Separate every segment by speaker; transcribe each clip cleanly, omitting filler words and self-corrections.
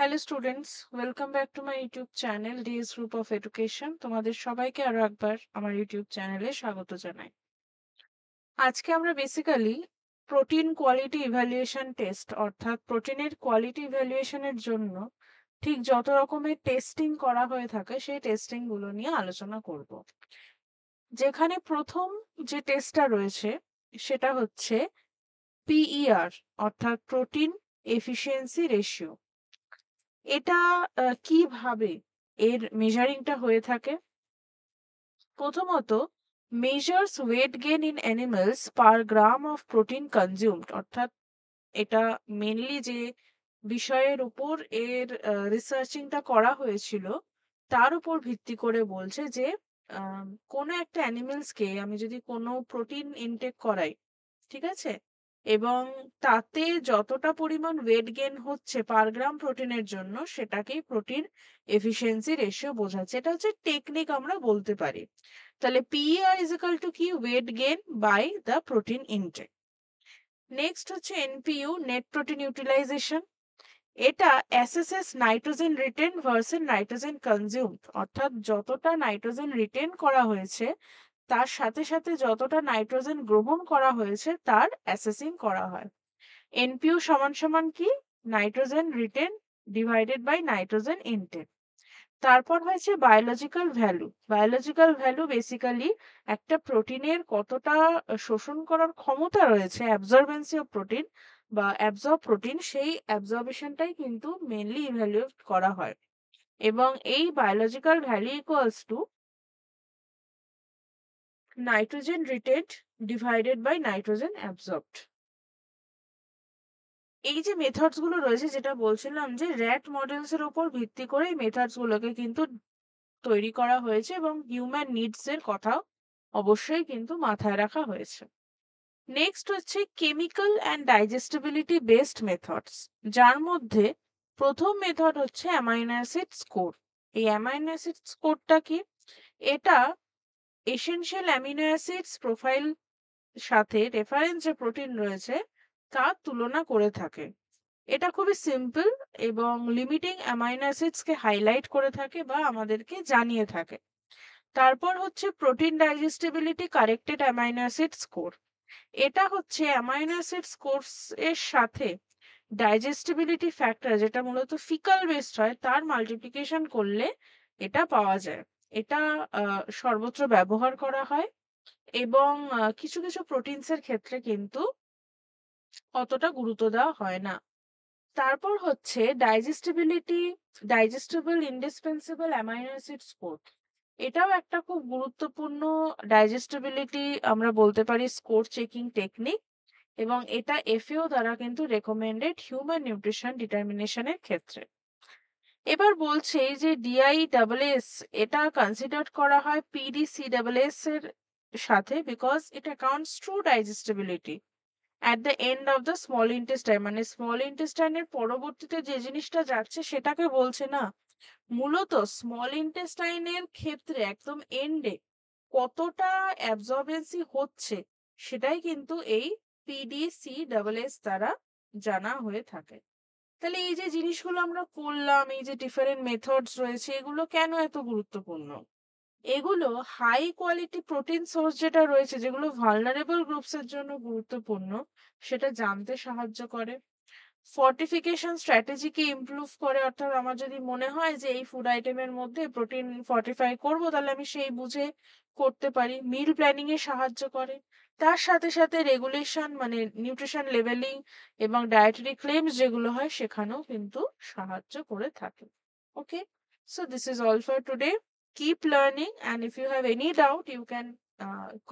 Speaker 1: Hello students, welcome back to my YouTube channel DS group of education. তোমাদের সবাইকে আরো একবার আমার ইউটিউব চ্যানেলে স্বাগত জানাই। আজকে আমরা basically protein quality evaluation test অর্থাৎ প্রোটিনের কোয়ালিটি ইভ্যালুয়েশনের জন্য ঠিক যত রকমের টেস্টিং করা হয়ে থাকে সেই টেস্টিং গুলো নিয়ে আলোচনা করব। যেখানে প্রথম যে টেস্টটা রয়েছে সেটা হচ্ছে পিইআর অর্থাৎ প্রোটিন এফিসিয়েন্সি রেশিও। এটা কিভাবে এর মেজারিংটা হয়ে থাকে? প্রথমত, measures weight gain in animals per gram of protein consumed, অর্থাৎ এটা মেনলি যে বিষয়ের উপর এর রিসার্চিংটা করা হয়েছিল তার উপর ভিত্তি করে বলছে যে কোনো একটা অ্যানিমেলসকে আমি যদি কোনো প্রোটিন ইনটেক করাই, ঠিক আছে, এবং তাতে যতটা পরিমাণ ওয়েট গেইন হচ্ছে পার গ্রাম প্রোটিনের জন্য সেটাকেই প্রোটিন এফিসিয়েন্সি রেশিও বোঝাচ্ছে। এটা হচ্ছে টেকনিক আমরা বলতে পারি। তাহলে পিইআর ইজ ইকুয়াল টু কি? Weight gain by the protein intake. Next হচ্ছে এনপিইউ, নেট প্রোটিন ইউটিলাইজেশন। এটা assesses nitrogen retain versus nitrogen consumed, অর্থাৎ যতটা নাইট্রোজেন রিটেন করা হয়েছে তার সাথে সাথে যতটা নাইট্রোজেন গ্রহণ করা হয়েছে তার অ্যাসেসিং করা হয়। এনপিইউ সমান সমান কি? Nitrogen retain divided by nitrogen intake. তারপর হয়েছে biological value. Biological value basically একটা প্রোটিনের কতটা শোষণ করার ক্ষমতা রয়েছে, অ্যাবজর্বেন্সি অফ প্রোটিন বা অ্যাবজর্ব প্রোটিন, সেই অ্যাবজর্বেশনটাই কিন্তু মেনলি ইভ্যালুয়েট করা হয়। এবং এই biological value equals to nitrogen retained divided by nitrogen absorbed. এই যে মেথডস গুলো রয়েছে, যেটা বলছিলাম যে র্যাট মডেলস এর উপর ভিত্তি করে এই মেথডস গুলোকে কিন্তু তৈরি করা হয়েছে এবং হিউম্যান নিডস এর কথাও অবশ্যই কিন্তু মাথায় রাখা হয়েছে। নেক্সট হচ্ছে chemical and digestibility based methods, যার মধ্যে প্রথম মেথড হচ্ছে অ্যামাইনো অ্যাসিড স্কোর। এই অ্যামাইনো অ্যাসিড স্কোরটা কি? এটা এসেনশিয়াল অ্যামিনো অ্যাসিডস প্রোফাইল সাথে রেফারেন্স যে প্রোটিন রয়েছে তার তুলনা করে থাকে। এটা খুবই সিম্পল এবং লিমিটিং অ্যামাইনো অ্যাসিডস কে হাইলাইট করে থাকে বা আমাদেরকে জানিয়ে থাকে। তারপর হচ্ছে protein digestibility corrected amino acid score. এটা হচ্ছে অ্যামাইনো অ্যাসিড স্কোরস এর সাথে ডাইজেস্টিবিলিটি ফ্যাক্টর, যেটা মূলত ফিকাল বেসড হয়, তার মাল্টিপ্লিকেশন করলে এটা পাওয়া যায়। এটা সর্বত্র ব্যবহার করা হয় এবং কিছু কিছু প্রোটিনস এর ক্ষেত্রে কিন্তু অতটা গুরুত্ব দেওয়া হয় না। তারপর হচ্ছে ডাইজেস্টেবল ইন্ডিসপেন্সিবল অ্যামাইনো অ্যাসিড স্কোর। এটাও একটা খুব গুরুত্বপূর্ণ ডাইজেস্টেবিলিটি আমরা বলতে পারি স্কোর চেকিং টেকনিক, এবং এটা এফএও দ্বারা কিন্তু রেকমেন্ডেড হিউম্যান নিউট্রিশন ডিটারমিনেশনের ক্ষেত্রে। এবার বলছে এই যে ডিআইডাবলএস, এটা কনসিডার করা হয় পিডিসিডাবলএস এর সাথে because it accounts true digestibility at the end of the small intestine, মানে স্মল ইন্টেস্টাইনের পরবর্তীতে যে জিনিসটা যাচ্ছে সেটাকে বলছে না, মূলত স্মল ইন্টেস্টাইনের ক্ষেত্রে একদম এন্ডে কতটা অ্যাবজর্বেন্সি হচ্ছে সেটাই কিন্তু এই পিডিসিডাবলএস দ্বারা জানা হয়ে থাকে। তাহলে এই যে জিনিসগুলো আমরা করলাম, এই যে ডিফারেন্ট মেথডস রয়েছে, এগুলো কেন এত গুরুত্বপূর্ণ? এগুলো হাই কোয়ালিটি প্রোটিন সোর্স যেটা রয়েছে, যেগুলো ভালনারেবল গ্রুপস এর জন্য গুরুত্বপূর্ণ, সেটা জানতে সাহায্য করে। ফর্টিফিকেশন স্ট্র্যাটেজিকে ইমপ্রুভ করে, অর্থাৎ আমার যদি মনে হয় যে এই ফুড আইটেমের মধ্যে প্রোটিন ফর্টিফাই করব, তাহলে আমি সেই বুঝে করতে পারি। মিল প্ল্যানিং এ সাহায্য করে। তার সাথে সাথে রেগুলেশন মানে নিউট্রিশন লেভেলিং এবং ডায়েটারি ক্লেমস যেগুলো হয় সেখানেও কিন্তু সাহায্য করে থাকে। ওকে, so this is all for today. Keep learning, and if you have any doubt you can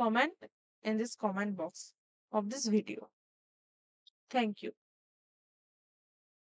Speaker 1: comment in this comment box of this video. Thank you.